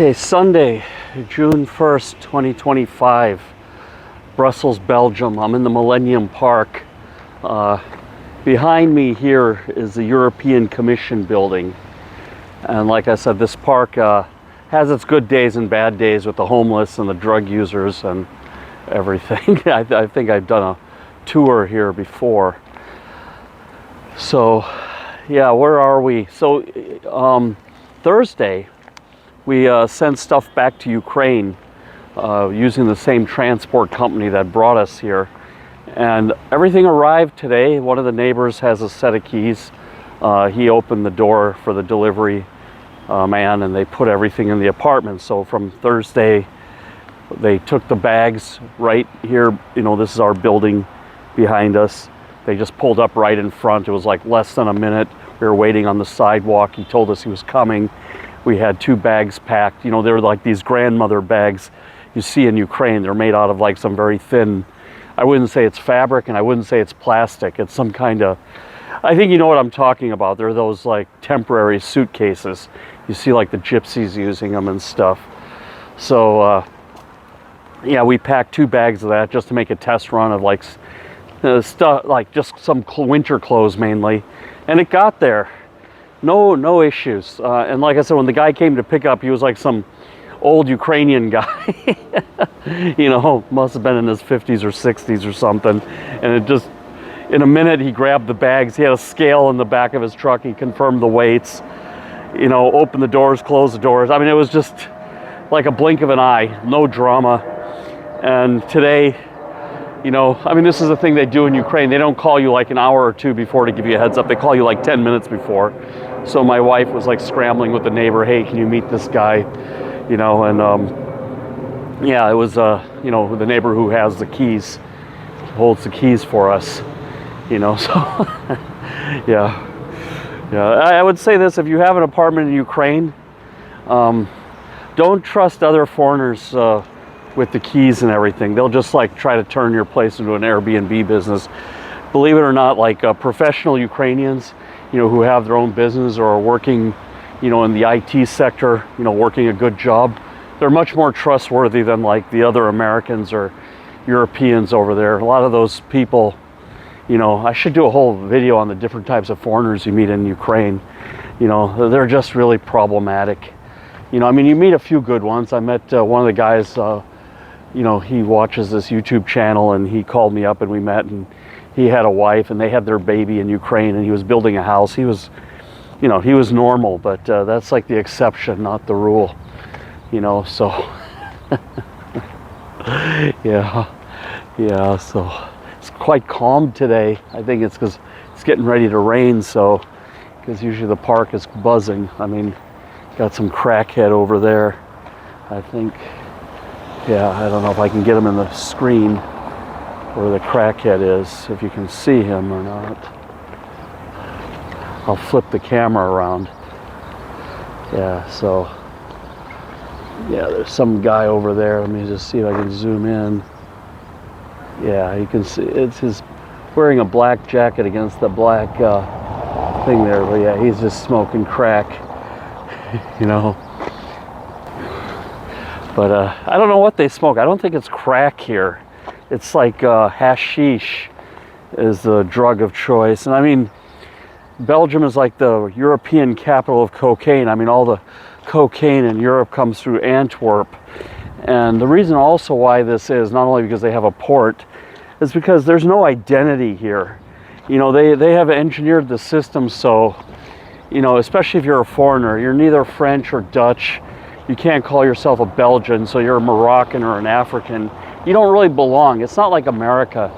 Okay, Sunday, June 1st, 2025, Brussels, Belgium. I'm in the Millennium Park. Behind me here is the European Commission building. And like I said, this park has its good days and bad days with the homeless and the drug users and everything. I think I've done a tour here before. So, yeah, where are we? So, Thursday, we sent stuff back to Ukraine using the same transport company that brought us here. And everything arrived today. One of the neighbors has a set of keys. He opened the door for the delivery man, and they put everything in the apartment. So from Thursday, they took the bags right here. You know, this is our building behind us. They just pulled up right in front. It was like less than a minute. We were waiting on the sidewalk. He told us he was coming. We had 2 bags packed. You know, they're like these grandmother bags you see in Ukraine. They're made out of like some very thin, I wouldn't say it's fabric and I wouldn't say it's plastic. It's some kind of, I think you know what I'm talking about. They're those like temporary suitcases. You see like the gypsies using them and stuff. So yeah, we packed 2 bags of that just to make a test run of like stuff, like just some winter clothes mainly. And it got there. No issues. And like I said, when the guy came to pick up, he was like some old Ukrainian guy. You know, must have been in his 50s or 60s or something. And it just, in a minute, he grabbed the bags. He had a scale in the back of his truck. He confirmed the weights, you know, opened the doors, closed the doors. I mean, it was just like a blink of an eye, no drama. And today, you know, I mean, this is the thing they do in Ukraine. They don't call you like an hour or 2 before to give you a heads up. They call you like 10 minutes before. So my wife was like scrambling with the neighbor. Hey, can you meet this guy? You know, and yeah, it was, you know, the neighbor who has the keys, holds the keys for us, you know, so yeah. I would say this, if you have an apartment in Ukraine, don't trust other foreigners with the keys and everything. They'll just like try to turn your place into an Airbnb business. Believe it or not, like professional Ukrainians, you know, who have their own business or are working, you know, in the IT sector, you know, working a good job, they're much more trustworthy than like the other Americans or Europeans over there. A lot of those people, you know, I should do a whole video on the different types of foreigners you meet in Ukraine. You know, they're just really problematic. You know, I mean, you meet a few good ones. I met one of the guys, you know, he watches this YouTube channel, and he called me up and we met, and he had a wife and they had their baby in Ukraine, and he was building a house. He was, you know, he was normal, but that's like the exception, not the rule, you know, so yeah, so it's quite calm today. I think it's because it's getting ready to rain, so, because usually the park is buzzing. I mean, got some crackhead over there, I think. Yeah, I don't know if I can get him in the screen where the crackhead is, if you can see him or not. I'll flip the camera around. Yeah, so, yeah, there's some guy over there. Let me just see if I can zoom in. Yeah, you can see it's his wearing a black jacket against the black thing there. But yeah, he's just smoking crack, you know. But I don't know what they smoke. I don't think it's crack here. It's like hashish is the drug of choice. And I mean, Belgium is like the European capital of cocaine. I mean, all the cocaine in Europe comes through Antwerp. And the reason also why this is, not only because they have a port, is because there's no identity here. You know, they have engineered the system so, you know, especially if you're a foreigner, you're neither French or Dutch. You can't call yourself a Belgian, so you're a Moroccan or an African. You don't really belong. It's not like America.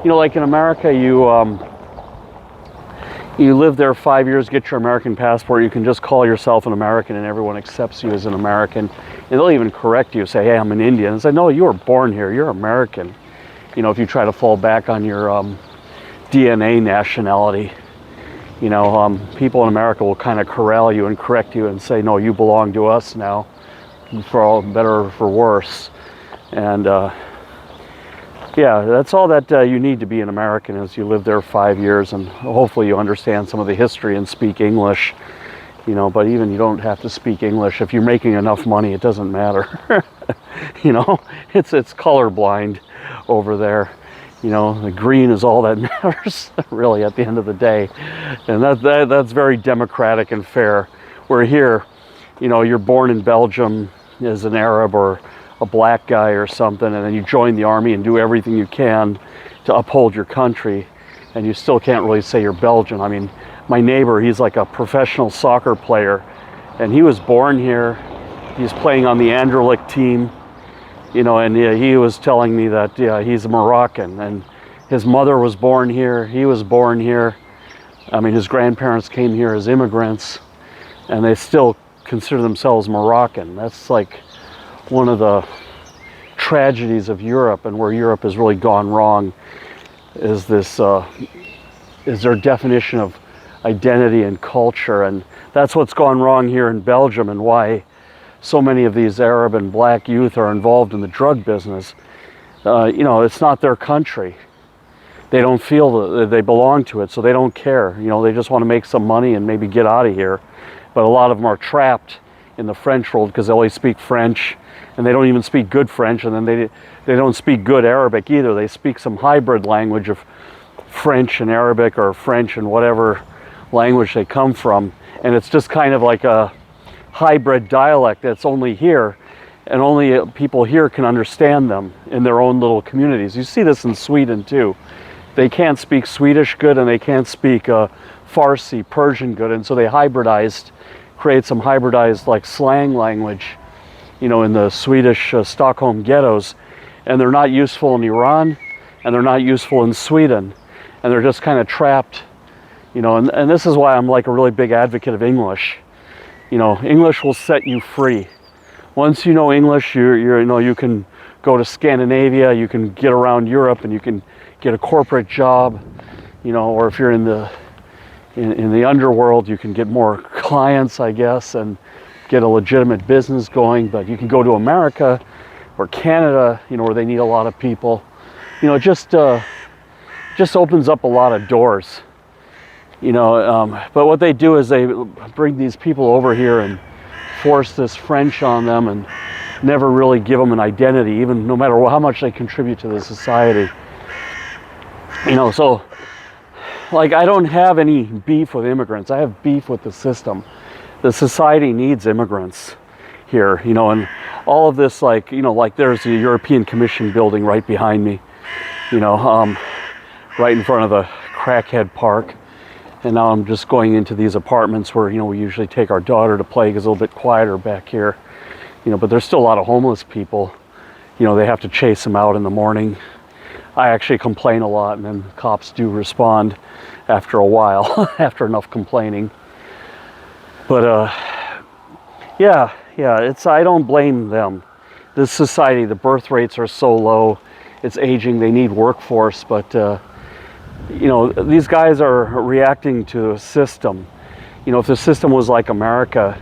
You know, like in America, you live there 5 years, get your American passport, you can just call yourself an American and everyone accepts you as an American. And they'll even correct you, say, hey, I'm an Indian. And say, no, you were born here, you're American. You know, if you try to fall back on your DNA nationality, you know, people in America will kind of corral you and correct you and say, no, you belong to us now, for all better or for worse. And yeah, that's all that you need to be an American, is you live there 5 years and hopefully you understand some of the history and speak English. you know, but even you don't have to speak English. If you're making enough money, it doesn't matter. You know, it's colorblind over there. You know, the green is all that matters, really, at the end of the day. And that's very democratic and fair. Where here, you know, you're born in Belgium as an Arab or a black guy or something, and then you join the army and do everything you can to uphold your country, and you still can't really say you're Belgian. I mean, my neighbor, he's like a professional soccer player, and he was born here. He's playing on the Anderlecht team. You know, and he was telling me that he's a Moroccan, and his mother was born here, he was born here. I mean, his grandparents came here as immigrants, and they still consider themselves Moroccan. That's like one of the tragedies of Europe, and where Europe has really gone wrong is this, is their definition of identity and culture. And that's what's gone wrong here in Belgium, and why so many of these Arab and black youth are involved in the drug business. You know, it's not their country. They don't feel that they belong to it, so they don't care. You know, they just want to make some money and maybe get out of here. But a lot of them are trapped in the French world because they only speak French, and they don't even speak good French, and then they don't speak good Arabic either. They speak some hybrid language of French and Arabic, or French and whatever language they come from. And it's just kind of like a hybrid dialect that's only here, and only people here can understand them in their own little communities. You see this in Sweden too. They can't speak Swedish good, and they can't speak Farsi, Persian good, and so they create some hybridized like slang language, you know, in the Swedish Stockholm ghettos, and they're not useful in Iran, and they're not useful in Sweden, and they're just kind of trapped, you know. And this is why I'm like a really big advocate of English. You know, English will set you free. Once you know English, you know, you can go to Scandinavia, you can get around Europe, and you can get a corporate job, you know, or if you're in the underworld, you can get more clients, I guess, and get a legitimate business going. But you can go to America or Canada, you know, where they need a lot of people. You know, it just opens up a lot of doors. You know, but what they do is they bring these people over here and force this French on them, and never really give them an identity, even no matter how much they contribute to the society. You know, so like, I don't have any beef with immigrants. I have beef with the system. The society needs immigrants here, you know, and all of this, like, you know, like there's the European Commission building right behind me, you know, right in front of the crackhead park. And now I'm just going into these apartments where, you know, we usually take our daughter to play, because it's a little bit quieter back here. You know, but there's still a lot of homeless people. You know, they have to chase them out in the morning. I actually complain a lot, and then cops do respond after a while, after enough complaining. But yeah, I don't blame them. This society, the birth rates are so low, it's aging, they need workforce, but you know, these guys are reacting to a system. You know, if the system was like America,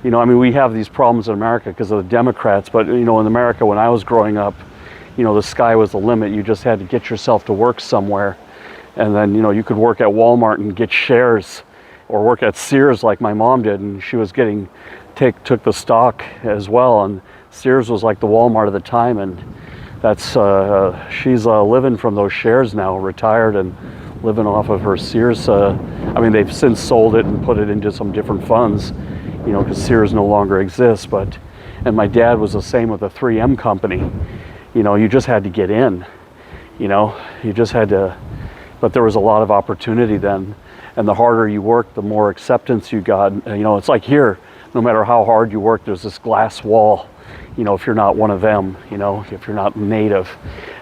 you know, I mean, we have these problems in America because of the Democrats, but, you know, in America, when I was growing up, you know, the sky was the limit. You just had to get yourself to work somewhere. And then, you know, you could work at Walmart and get shares, or work at Sears like my mom did, and she was took the stock as well. And Sears was like the Walmart of the time, and that's she's living from those shares now, retired, and living off of her Sears. I mean, they've since sold it and put it into some different funds, you know, because Sears no longer exists. But, and my dad was the same with the 3M company. You know, you just had to get in, you know, you just had to, but there was a lot of opportunity then. And the harder you worked, the more acceptance you got. You know, it's like here, no matter how hard you work, there's this glass wall, you know, if you're not one of them, you know, if you're not native.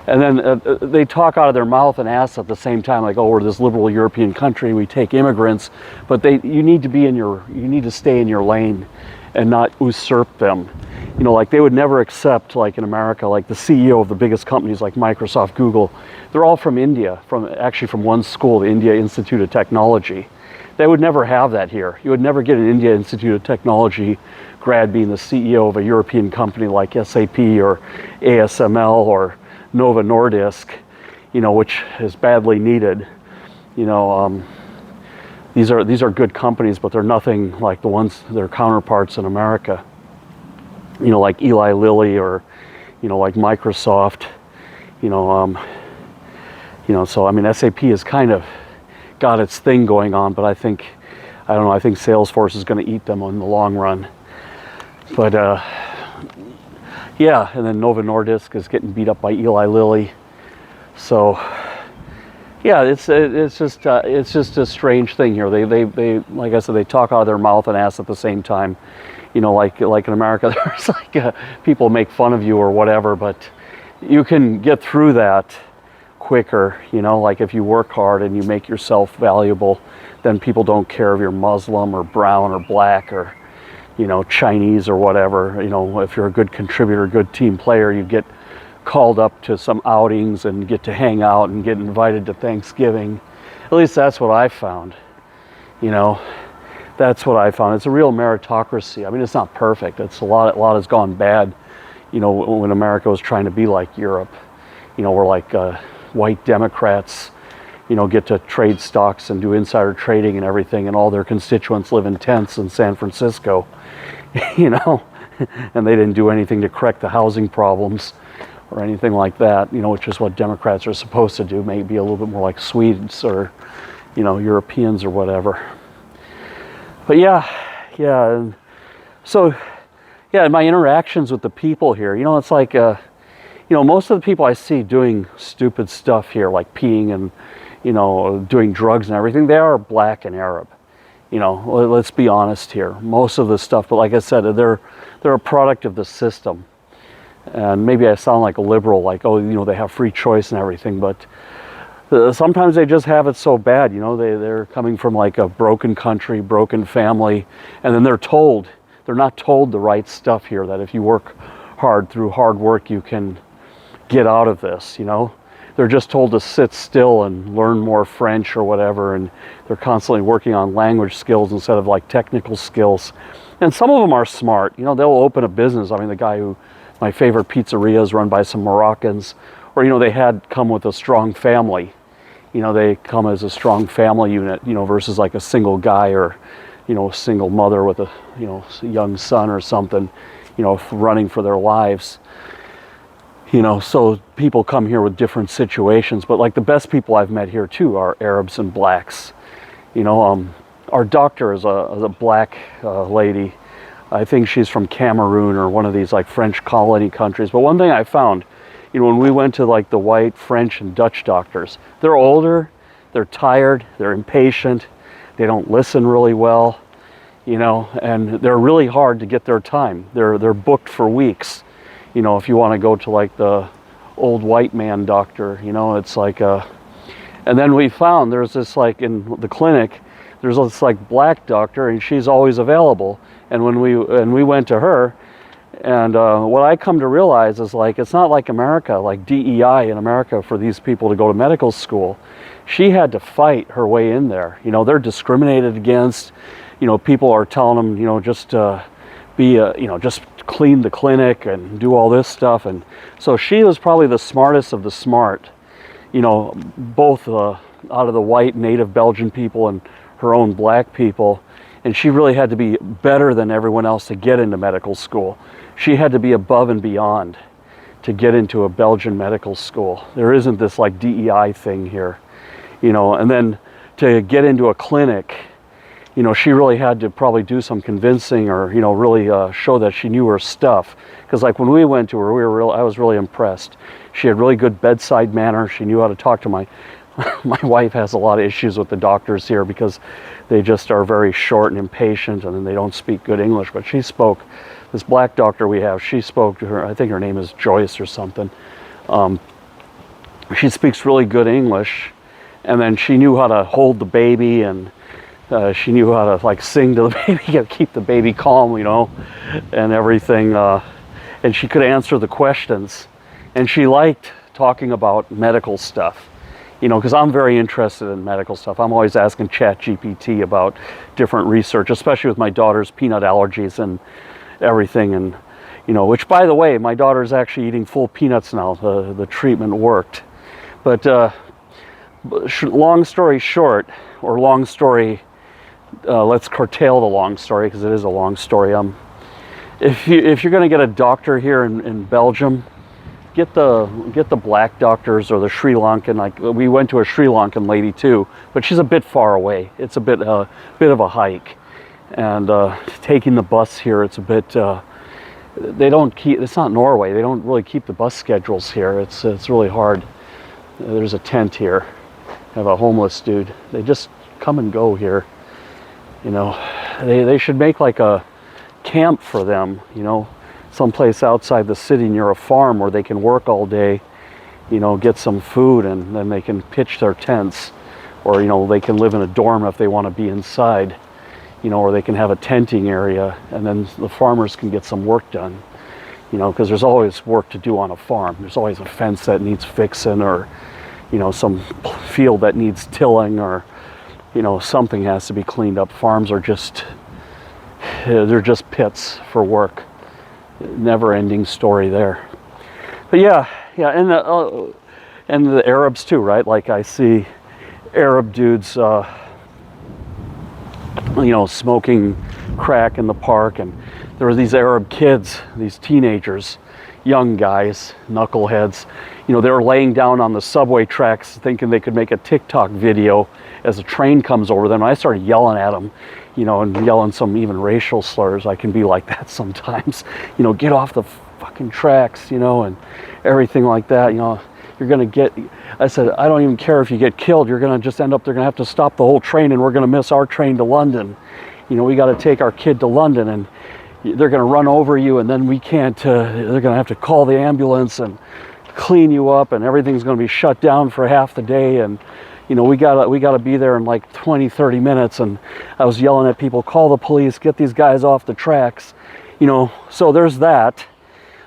And then they talk out of their mouth and ass at the same time, like, oh, we're this liberal European country, we take immigrants, but you need to stay in your lane and not usurp them. You know, like, they would never accept, like in America, like the CEO of the biggest companies like Microsoft, Google, they're all from India, actually from one school, the India Institute of Technology. They would never have that here. You would never get an India Institute of Technology grad being the CEO of a European company like SAP or ASML or Novo Nordisk, you know, which is badly needed. You know, these are good companies, but they're nothing like the ones, their counterparts in America. You know, like Eli Lilly, or, you know, like Microsoft. You know, so I mean, SAP has kind of got its thing going on, but I think Salesforce is going to eat them in the long run. But yeah, and then Novo Nordisk is getting beat up by Eli Lilly. So yeah, it's just a strange thing here. They like I said, they talk out of their mouth and ass at the same time. You know, like in America, there's like people make fun of you or whatever, but you can get through that quicker. You know, like if you work hard and you make yourself valuable, then people don't care if you're Muslim or brown or black or, you know, Chinese or whatever. You know, if you're a good contributor, good team player, you get called up to some outings and get to hang out and get invited to Thanksgiving. At least that's what I found. You know, that's what I found. It's a real meritocracy. I mean, it's not perfect. It's a lot has gone bad, you know, when America was trying to be like Europe. You know, where like white Democrats, you know, get to trade stocks and do insider trading and everything, and all their constituents live in tents in San Francisco, you know, and they didn't do anything to correct the housing problems or anything like that, you know, which is what Democrats are supposed to do, maybe a little bit more like Swedes or, you know, Europeans or whatever. But yeah, and so, yeah, my interactions with the people here, you know, it's like, you know, most of the people I see doing stupid stuff here, like peeing and, you know, doing drugs and everything, they are black and Arab. You know, let's be honest here. Most of the stuff, but like I said, they're a product of the system. And maybe I sound like a liberal, like, oh, you know, they have free choice and everything, but sometimes they just have it so bad, you know, they're coming from like a broken country, broken family, and then they're not told the right stuff here, that if you work hard, through hard work, you can get out of this, you know. They're just told to sit still and learn more French or whatever, and they're constantly working on language skills instead of like technical skills. And some of them are smart, you know, they'll open a business. I mean, the guy who, my favorite pizzeria is run by some Moroccans, or, you know, they had come with a strong family. You know, they come as a strong family unit, you know, versus like a single guy or, you know, a single mother with a, you know, young son or something, you know, running for their lives. You know, so people come here with different situations, but like the best people I've met here too are Arabs and blacks. You know, our doctor is a black lady. I think she's from Cameroon or one of these like French colony countries. But one thing I found, you know, when we went to like the white French and Dutch doctors, they're older, they're tired, they're impatient, they don't listen really well, you know, and they're really hard to get their time. They're booked for weeks. You know, if you want to go to like the old white man doctor, you know, it's like and then we found there's this, like in the clinic, there's this like black doctor, and she's always available. And when we went to her, and what I come to realize is, like, it's not like America, like DEI in America for these people to go to medical school. She had to fight her way in there. You know, they're discriminated against. You know, people are telling them, you know, just you know, just clean the clinic and do all this stuff. And so she was probably the smartest of the smart, you know, both out of the white native Belgian people and her own black people. And she really had to be better than everyone else to get into medical school. She had to be above and beyond to get into a Belgian medical school. There isn't this like DEI thing here, you know. And then to get into a clinic, you know, she really had to probably do some convincing, or, you know, really show that she knew her stuff. Because like when we went to her, I was really impressed. She had really good bedside manner. She knew how to talk to my wife has a lot of issues with the doctors here because they just are very short and impatient, and then they don't speak good English. But she spoke, this black doctor we have, she spoke to her, I think her name is Joyce or something. She speaks really good English, and then she knew how to hold the baby, and she knew how to like sing to the baby, keep the baby calm, you know, and everything. And she could answer the questions, and she liked talking about medical stuff. You know, because I'm very interested in medical stuff. I'm always asking ChatGPT about different research, especially with my daughter's peanut allergies and everything. And, you know, which, by the way, my daughter's actually eating full peanuts now. The treatment worked. But long story short, or long story let's curtail the long story because it is a long story. If you're going to get a doctor here in Belgium, get the black doctors or the Sri Lankan. Like we went to a Sri Lankan lady too, but she's a bit far away. It's a bit of a hike, and taking the bus here, it's a bit. They don't keep. It's not Norway. They don't really keep the bus schedules here. It's really hard. There's a tent here. I have a homeless dude. They just come and go here. You know, they should make like a camp for them. You know, someplace outside the city near a farm where they can work all day. You know, get some food, and then they can pitch their tents, or you know, they can live in a dorm if they want to be inside. You know, or they can have a tenting area, and then the farmers can get some work done. You know, because there's always work to do on a farm. There's always a fence that needs fixing, or you know, some field that needs tilling, or you know, something has to be cleaned up. Farms are just, they're just pits for work. Never-ending story there. But yeah, and the Arabs too, right? Like I see Arab dudes, you know, smoking crack in the park, and there were these Arab kids, these teenagers, young guys, knuckleheads, you know, they were laying down on the subway tracks thinking they could make a TikTok video as a train comes over them. I started yelling at them, you know, and yelling some even racial slurs. I can be like that sometimes, you know, get off the fucking tracks, you know, and everything like that. You know, you're gonna get, I said, I don't even care if you get killed, you're gonna just end up, they're gonna have to stop the whole train, and we're gonna miss our train to London. You know, we gotta take our kid to London, and they're gonna run over you, and then we can't, they're gonna have to call the ambulance and clean you up, and everything's gonna be shut down for half the day, and you know, we gotta be there in like 20-30 minutes. And I was yelling at people, call the police, get these guys off the tracks, you know. So there's that.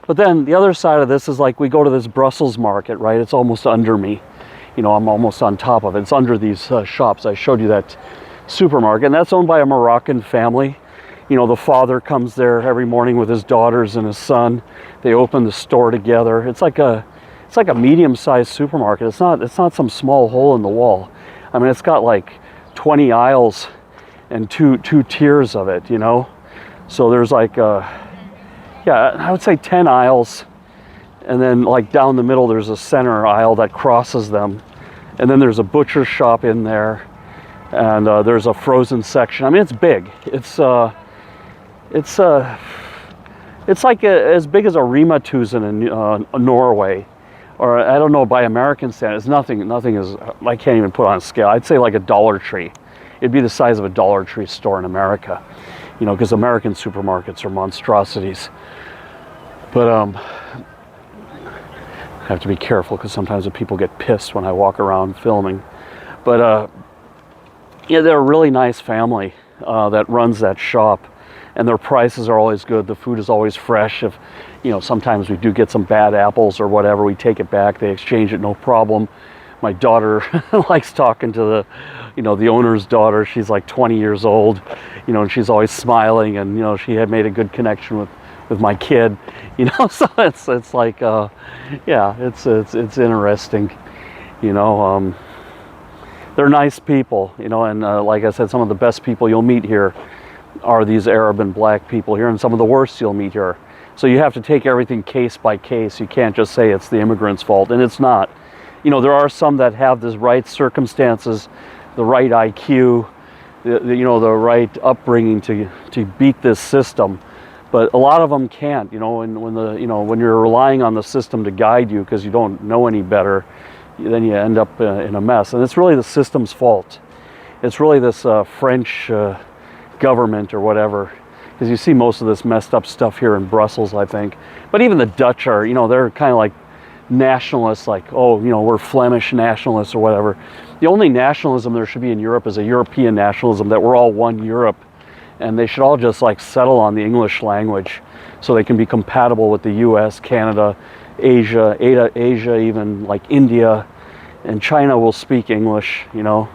But then the other side of this is like we go to this Brussels market, right? It's almost under me, you know, I'm almost on top of it. It's under these shops. I showed you that supermarket, and that's owned by a Moroccan family. You know, the father comes there every morning with his daughters and his son. They open the store together. It's like a medium-sized supermarket. It's not some small hole in the wall. I mean, it's got like 20 aisles and two tiers of it, you know. So there's like yeah, I would say 10 aisles, and then like down the middle there's a center aisle that crosses them, and then there's a butcher shop in there, and there's a frozen section. I mean, it's big. It's like as big as a Rema 1000 in Norway, or I don't know, by American standards. Nothing is, I can't even put on a scale. I'd say like a Dollar Tree. It'd be the size of a Dollar Tree store in America, you know, because American supermarkets are monstrosities. But I have to be careful because sometimes the people get pissed when I walk around filming. But yeah, they're a really nice family that runs that shop, and their prices are always good. The food is always fresh. If, you know, sometimes we do get some bad apples or whatever, we take it back, they exchange it, no problem. My daughter likes talking to the, you know, the owner's daughter. She's like 20 years old, you know, and she's always smiling, and, you know, she had made a good connection with my kid, you know. So it's like, yeah, it's interesting, you know. They're nice people, you know, and like I said, some of the best people you'll meet here are these Arab and black people here, and some of the worst you'll meet here. So you have to take everything case by case. You can't just say it's the immigrants' fault, and it's not. You know, there are some that have the right circumstances, the right IQ, you know, the right upbringing to beat this system. But a lot of them can't, you know, and when you're relying on the system to guide you because you don't know any better, then you end up in a mess. And it's really the system's fault. It's really this French government or whatever, because you see most of this messed up stuff here in Brussels, I think. But even the Dutch are, you know, they're kind of like nationalists, like, oh, you know, we're Flemish nationalists or whatever. The only nationalism there should be in Europe is a European nationalism, that we're all one Europe, and they should all just like settle on the English language so they can be compatible with the US, Canada, Asia, even like India, and China will speak English, you know,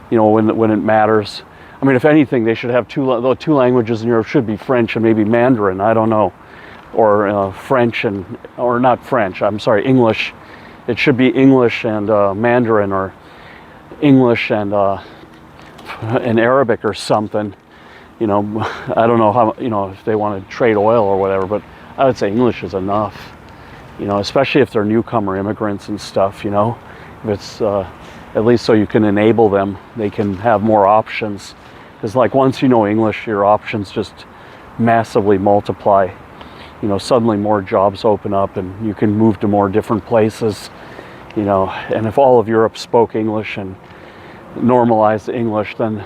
when it matters. I mean, if anything, they should have two languages in Europe should be French and maybe Mandarin, I don't know, or French or not French, I'm sorry, English. It should be English and Mandarin, or English and in Arabic or something. You know, I don't know how, you know, if they want to trade oil or whatever, but I would say English is enough. You know, especially if they're newcomer immigrants and stuff, you know, if it's at least so you can enable them, they can have more options. Because like once you know English, your options just massively multiply. You know, suddenly more jobs open up and you can move to more different places, you know. And if all of Europe spoke English and normalized English, then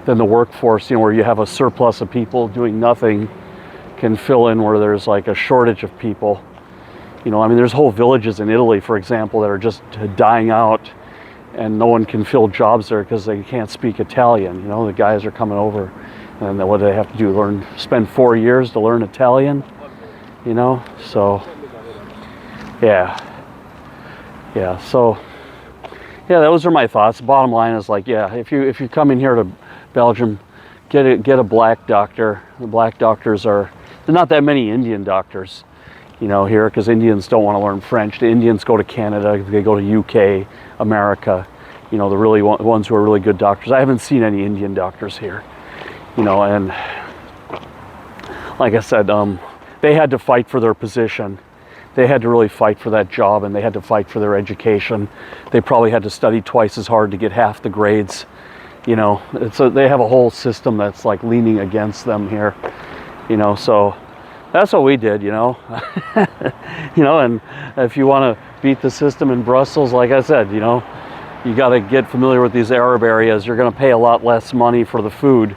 the workforce, you know, where you have a surplus of people doing nothing can fill in where there's like a shortage of people. You know, I mean, there's whole villages in Italy, for example, that are just dying out and no one can fill jobs there because they can't speak Italian. You know, the guys are coming over and what do they have to do? Spend 4 years to learn Italian, you know? So, yeah. Yeah, so, yeah, those are my thoughts. Bottom line is like, yeah, if you come in here to Belgium, get a black doctor. The black doctors there's not that many Indian doctors, you know, here, because Indians don't want to learn French. The Indians go to Canada, they go to UK, America, you know, the really ones who are really good doctors. I haven't seen any Indian doctors here, you know, and like I said, they had to fight for their position. They had to really fight for that job, and they had to fight for their education. They probably had to study twice as hard to get half the grades, you know. They have a whole system that's like leaning against them here, you know, so that's what we did, you know. You know, and if you want to beat the system in Brussels, like I said, you know, you got to get familiar with these Arab areas. You're going to pay a lot less money for the food.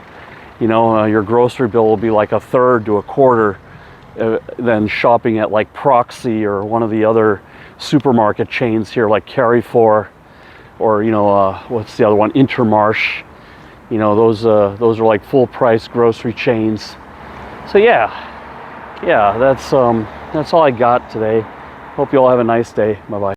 You know, your grocery bill will be like a third to a quarter than shopping at like Proxy or one of the other supermarket chains here, like Carrefour, or, you know, what's the other one, Intermarché. You know, those are like full price grocery chains. So yeah, that's all I got today. Hope you all have a nice day. Bye bye.